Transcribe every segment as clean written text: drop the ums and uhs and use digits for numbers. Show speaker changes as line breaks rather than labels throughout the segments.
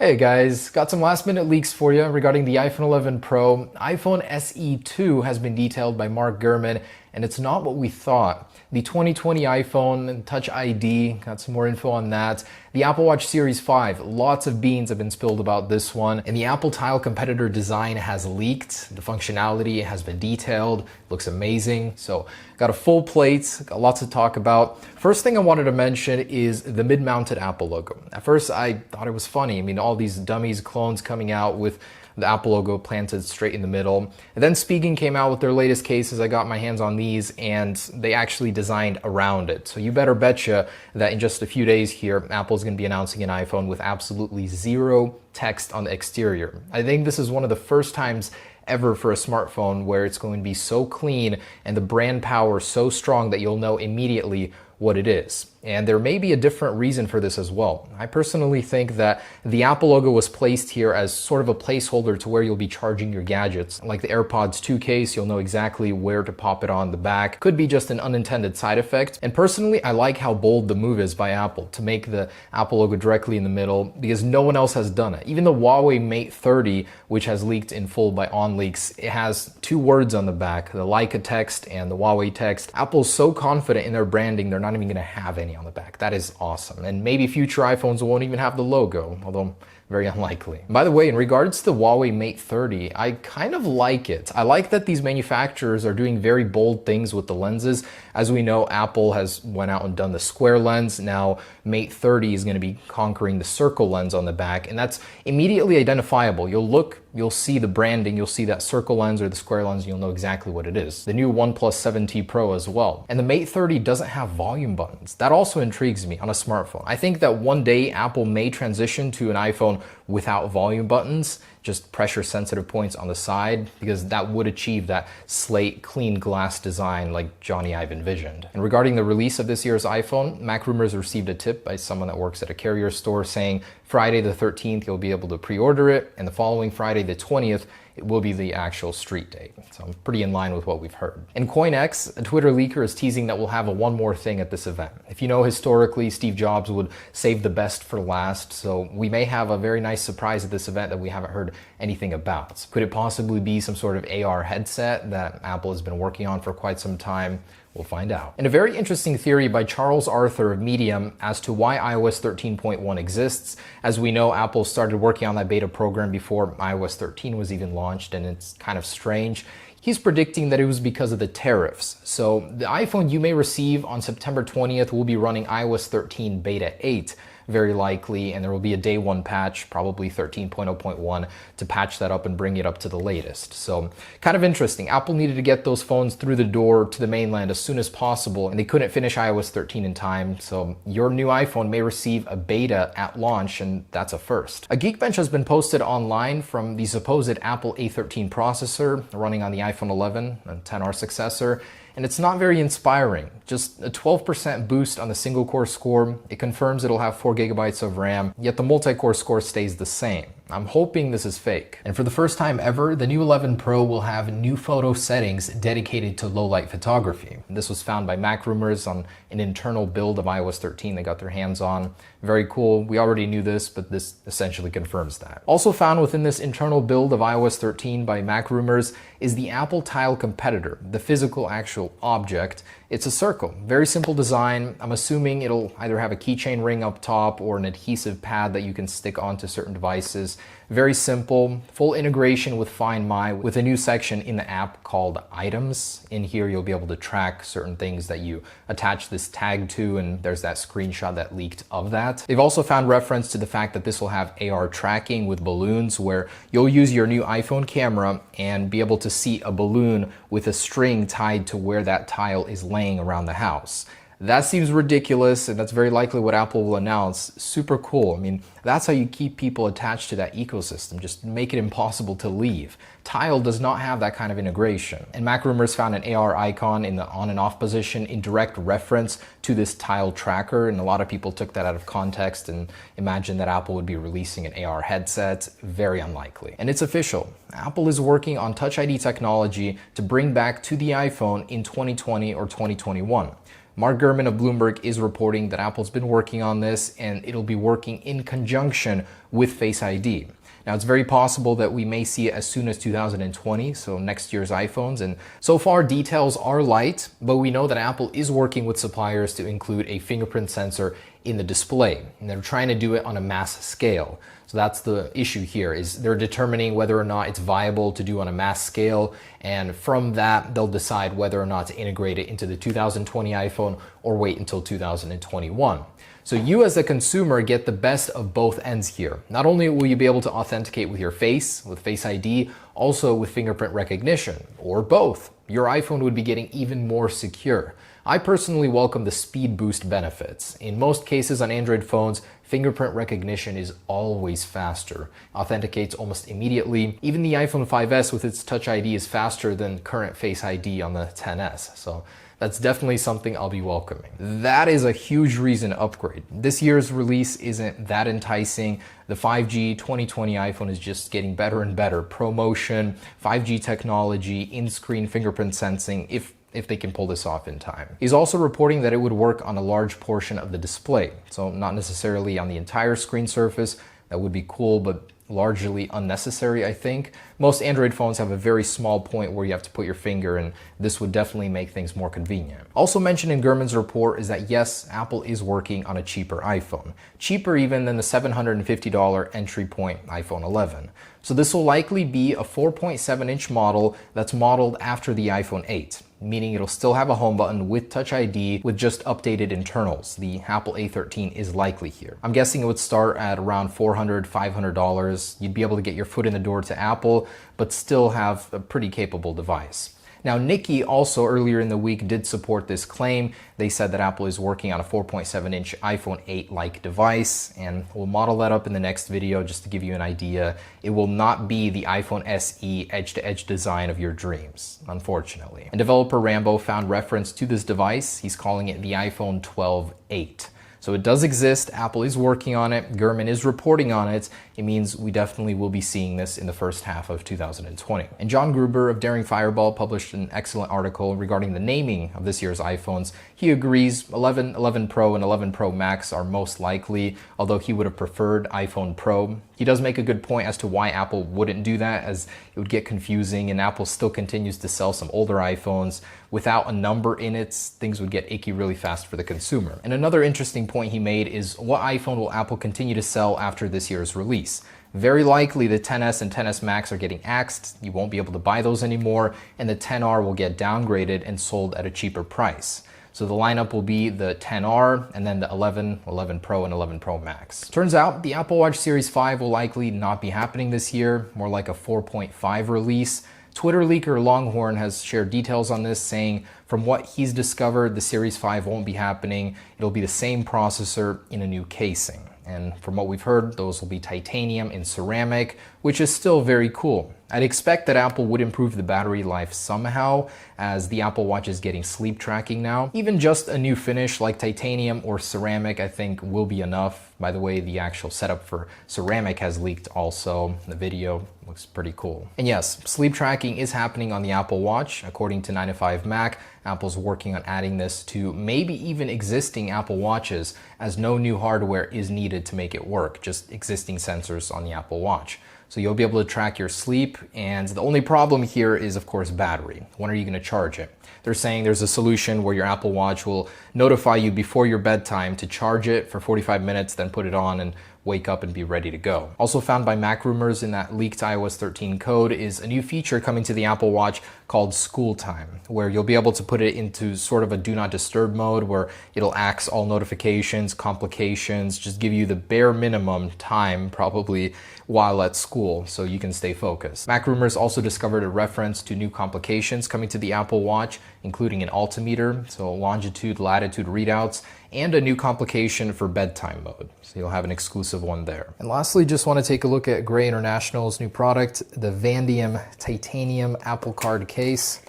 Hey guys, got some last minute leaks for you regarding the iPhone 11 Pro. iPhone SE 2 has been detailed by Mark Gurman, and it's not what we thought. The 2020 iPhone Touch ID, got some more info on that. The Apple Watch Series 5, lots of beans have been spilled about this one. And the Apple Tile competitor design has leaked. The functionality has been detailed, looks amazing. So got a full plate, got lots to talk about. First thing I wanted to mention is the mid-mounted Apple logo. At first I thought it was funny. I mean, all these dummies, clones coming out with the Apple logo planted straight in the middle. And then Spigen came out with their latest cases. I got my hands on these and they actually designed around it. So you better betcha that in just a few days here, Apple's going to be announcing an iPhone with absolutely zero text on the exterior. I think this is one of the first times ever for a smartphone where it's going to be so clean and the brand power so strong that you'll know immediately what it is. And there may be a different reason for this as well. I personally think that the Apple logo was placed here as sort of a placeholder to where you'll be charging your gadgets. Like the AirPods 2 case, you'll know exactly where to pop it on the back. Could be just an unintended side effect. And personally, I like how bold the move is by Apple to make the Apple logo directly in the middle because no one else has done it. Even the Huawei Mate 30, which has leaked in full by OnLeaks, it has two words on the back, the Leica text and the Huawei text. Apple's so confident in their branding, they're not even going to have any on the back. That is awesome. And maybe future iPhones won't even have the logo, although very unlikely. By the way, in regards to the Huawei Mate 30, I kind of like it. I like that these manufacturers are doing very bold things with the lenses. As we know, Apple has went out and done the square lens. Now Mate 30 is going to be conquering the circle lens on the back, and that's immediately identifiable. You'll see the branding, you'll see that circle lens or the square lens, and you'll know exactly what it is. The new OnePlus 7T Pro as well. And the Mate 30 doesn't have volume buttons. That also intrigues me on a smartphone. I think that one day Apple may transition to an iPhone without volume buttons, just pressure sensitive points on the side, because that would achieve that slate clean glass design like Johnny Ive envisioned. And regarding the release of this year's iPhone, MacRumors received a tip by someone that works at a carrier store saying Friday the 13th you'll be able to pre-order it, and the following Friday the 20th it will be the actual street date. So I'm pretty in line with what we've heard. And CoinX, a Twitter leaker, is teasing that we'll have a one more thing at this event. If you know, historically, Steve Jobs would save the best for last, so we may have a very nice surprise at this event that we haven't heard anything about. Could it possibly be some sort of AR headset that Apple has been working on for quite some time? We'll find out. And a very interesting theory by Charles Arthur of Medium as to why iOS 13.1 exists. As we know, Apple started working on that beta program before iOS 13 was even launched, and it's kind of strange. He's predicting that it was because of the tariffs. So the iPhone you may receive on September 20th will be running iOS 13 Beta 8. Very likely, and there will be a day one patch, probably 13.0.1, to patch that up and bring it up to the latest. So kind of interesting. Apple needed to get those phones through the door to the mainland as soon as possible, and they couldn't finish iOS 13 in time. So your new iPhone may receive a beta at launch, and that's a first. A Geekbench has been posted online from the supposed Apple A13 processor running on the iPhone 11, a 10R successor. And it's not very inspiring. Just a 12% boost on the single core score. It confirms it'll have 4 GB of RAM, yet the multi-core score stays the same. I'm hoping this is fake. And for the first time ever, the new 11 Pro will have new photo settings dedicated to low light photography. This was found by MacRumors on an internal build of iOS 13 they got their hands on. Very cool. We already knew this, but this essentially confirms that. Also found within this internal build of iOS 13 by MacRumors is the Apple Tile competitor, the physical actual object. It's a circle. Very simple design. I'm assuming it'll either have a keychain ring up top or an adhesive pad that you can stick onto certain devices. Very simple, full integration with Find My with a new section in the app called Items. In here, you'll be able to track certain things that you attach this tag to, and there's that screenshot that leaked of that. They've also found reference to the fact that this will have AR tracking with balloons, where you'll use your new iPhone camera and be able to see a balloon with a string tied to where that tile is laying around the house. That seems ridiculous, and that's very likely what Apple will announce. Super cool. I mean, that's how you keep people attached to that ecosystem. Just make it impossible to leave. Tile does not have that kind of integration. And MacRumors found an AR icon in the on and off position in direct reference to this Tile tracker, and a lot of people took that out of context and imagined that Apple would be releasing an AR headset. Very unlikely. And it's official. Apple is working on Touch ID technology to bring back to the iPhone in 2020 or 2021. Mark Gurman of Bloomberg is reporting that Apple's been working on this and it'll be working in conjunction with Face ID. Now, it's very possible that we may see it as soon as 2020, so next year's iPhones. And so far, details are light, but we know that Apple is working with suppliers to include a fingerprint sensor in the display. And they're trying to do it on a mass scale. So that's the issue here, is they're determining whether or not it's viable to do on a mass scale. And from that, they'll decide whether or not to integrate it into the 2020 iPhone or wait until 2021. So you as a consumer get the best of both ends here. Not only will you be able to authenticate with your face, with Face ID, also with fingerprint recognition, or both. Your iPhone would be getting even more secure. I personally welcome the speed boost benefits. In most cases on Android phones, fingerprint recognition is always faster, authenticates almost immediately. Even the iPhone 5S with its Touch ID is faster than current Face ID on the XS. So that's definitely something I'll be welcoming. That is a huge reason to upgrade. This year's release isn't that enticing. The 5G 2020 iPhone is just getting better and better. ProMotion, 5G technology, in-screen fingerprint sensing, if they can pull this off in time. He's also reporting that it would work on a large portion of the display. So not necessarily on the entire screen surface. That would be cool, but largely unnecessary, I think. Most Android phones have a very small point where you have to put your finger, and this would definitely make things more convenient. Also mentioned in Gurman's report is that yes, Apple is working on a cheaper iPhone. Cheaper even than the $750 entry point iPhone 11. So this will likely be a 4.7-inch model that's modeled after the iPhone 8, meaning it'll still have a home button with Touch ID with just updated internals. The Apple A13 is likely here. I'm guessing it would start at around $400, $500. You'd be able to get your foot in the door to Apple, but still have a pretty capable device. Now, Nikki also earlier in the week did support this claim. They said that Apple is working on a 4.7-inch iPhone 8-like device, and we'll model that up in the next video just to give you an idea. It will not be the iPhone SE edge-to-edge design of your dreams, unfortunately. And developer Rambo found reference to this device. He's calling it the iPhone 12-8. So it does exist, Apple is working on it, Gurman is reporting on it. It means we definitely will be seeing this in the first half of 2020. And John Gruber of Daring Fireball published an excellent article regarding the naming of this year's iPhones. He agrees 11, 11 Pro, and 11 Pro Max are most likely, although he would have preferred iPhone Pro. He does make a good point as to why Apple wouldn't do that, as it would get confusing, and Apple still continues to sell some older iPhones. Without a number in it, things would get icky really fast for the consumer. And another interesting point he made is, what iPhone will Apple continue to sell after this year's release? Very likely the XS and XS Max are getting axed. You won't be able to buy those anymore, and the XR will get downgraded and sold at a cheaper price. So the lineup will be the XR and then the 11, 11 Pro, and 11 Pro Max. Turns out the Apple Watch Series 5 will likely not be happening this year, more like a 4.5 release. Twitter leaker Longhorn has shared details on this, saying from what he's discovered, the Series 5 won't be happening. It'll be the same processor in a new casing. And from what we've heard, those will be titanium and ceramic, which is still very cool. I'd expect that Apple would improve the battery life somehow, as the Apple Watch is getting sleep tracking now. Even just a new finish like titanium or ceramic, I think, will be enough. By the way, the actual setup for ceramic has leaked also. The video looks pretty cool. And yes, sleep tracking is happening on the Apple Watch. According to 9to5Mac, Apple's working on adding this to maybe even existing Apple Watches, as no new hardware is needed to make it work, just existing sensors on the Apple Watch. So you'll be able to track your sleep, and the only problem here is, of course, battery. When are you going to charge it? They're saying there's a solution where your Apple Watch will notify you before your bedtime to charge it for 45 minutes, then put it on and wake up and be ready to go. Also found by Mac Rumors in that leaked iOS 13 code is a new feature coming to the Apple Watch called School Time, where you'll be able to put it into sort of a do not disturb mode where it'll axe all notifications, complications, just give you the bare minimum time probably while at school so you can stay focused. Mac Rumors also discovered a reference to new complications coming to the Apple Watch, including an altimeter, so longitude, latitude readouts, and a new complication for bedtime mode. So you'll have an exclusive one there. And lastly, just want to take a look at Gray International's new product, the Vanadium Titanium Apple Card case.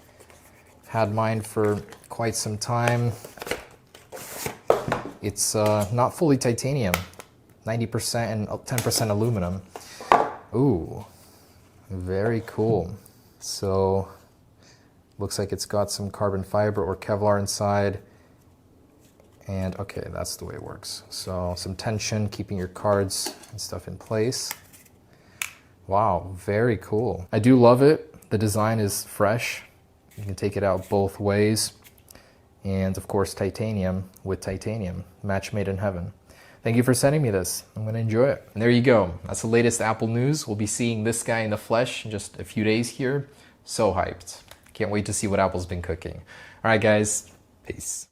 Had mine for quite some time. It's not fully titanium, 90% and 10% aluminum. Ooh, very cool. So looks like it's got some carbon fiber or Kevlar inside. And okay, that's the way it works. So some tension, keeping your cards and stuff in place. Wow, very cool. I do love it. The design is fresh. You can take it out both ways. And of course, titanium with titanium. Match made in heaven. Thank you for sending me this. I'm gonna enjoy it. And there you go. That's the latest Apple news. We'll be seeing this guy in the flesh in just a few days here. So hyped. Can't wait to see what Apple's been cooking. All right, guys. Peace.